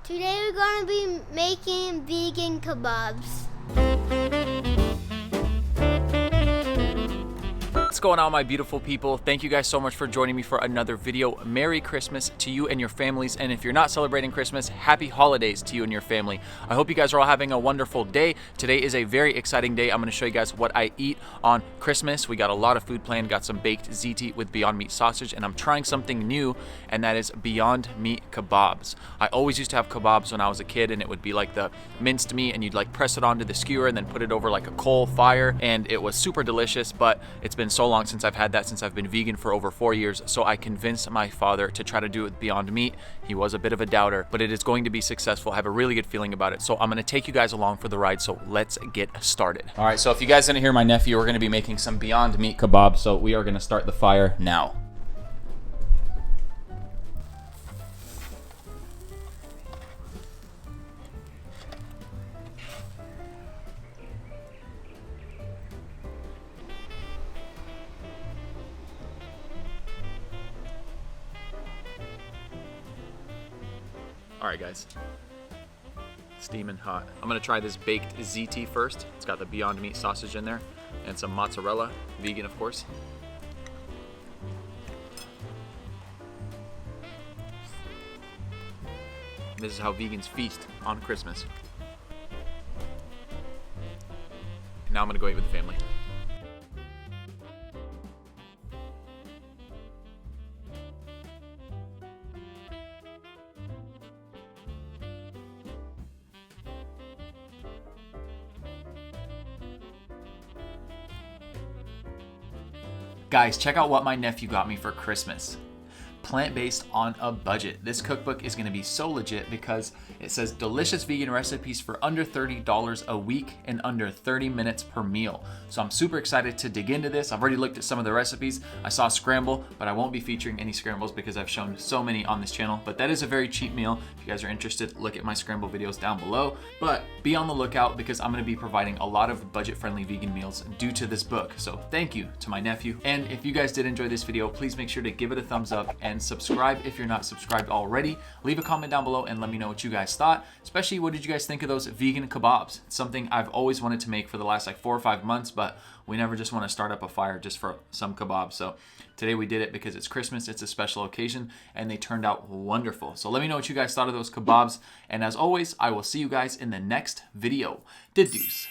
Today we're going to be making vegan kebabs. What's going on, my beautiful people? Thank you guys so much for joining me for another video. Merry Christmas to you and your families, and if you're not celebrating Christmas, happy holidays to you and your family. I hope you guys are all having a wonderful day. Today is a very exciting day. I'm going to show you guys what I eat on Christmas. We got a lot of food planned. Got some baked ziti with Beyond Meat sausage, and I'm trying something new, and that is Beyond Meat kebabs. I always used to have kebabs when I was a kid, and it would be like the minced meat, and you'd like press it onto the skewer and then put it over like a coal fire, and it was super delicious. But it's been so long since I've had that, since I've been vegan for over 4 years. So I convinced my father to try to do it with Beyond Meat. He was a bit of a doubter, but it is going to be successful. I have a really good feeling about it. So I'm going to take you guys along for the ride. So let's get started. All right, so if you guys didn't hear my nephew, we're going to be making some Beyond Meat kebabs. So we are going to start the fire now. All right, guys, steaming hot. I'm gonna try this baked ziti first. It's got the Beyond Meat sausage in there and some mozzarella, vegan of course. This is how vegans feast on Christmas. Now I'm gonna go eat with the family. Guys, check out what my nephew got me for Christmas. Plant-based on a budget. This cookbook is gonna be so legit because it says delicious vegan recipes for under $30 a week and under 30 minutes per meal. So I'm super excited to dig into this. I've already looked at some of the recipes. I saw scramble, but I won't be featuring any scrambles because I've shown so many on this channel. But that is a very cheap meal. If you guys are interested, look at my scramble videos down below. But be on the lookout because I'm gonna be providing a lot of budget-friendly vegan meals due to this book. So thank you to my nephew. And if you guys did enjoy this video, please make sure to give it a thumbs up and subscribe if you're not subscribed already. Leave a comment down below and let me know what you guys thought. Especially, what did you guys think of those vegan kebabs? It's something I've always wanted to make for the last like 4 or 5 months, but we never just want to start up a fire just for some kebabs. So today we did it because it's Christmas, it's a special occasion, and they turned out wonderful. So let me know what you guys thought of those kebabs. And as always, I will see you guys in the next video. Deuce.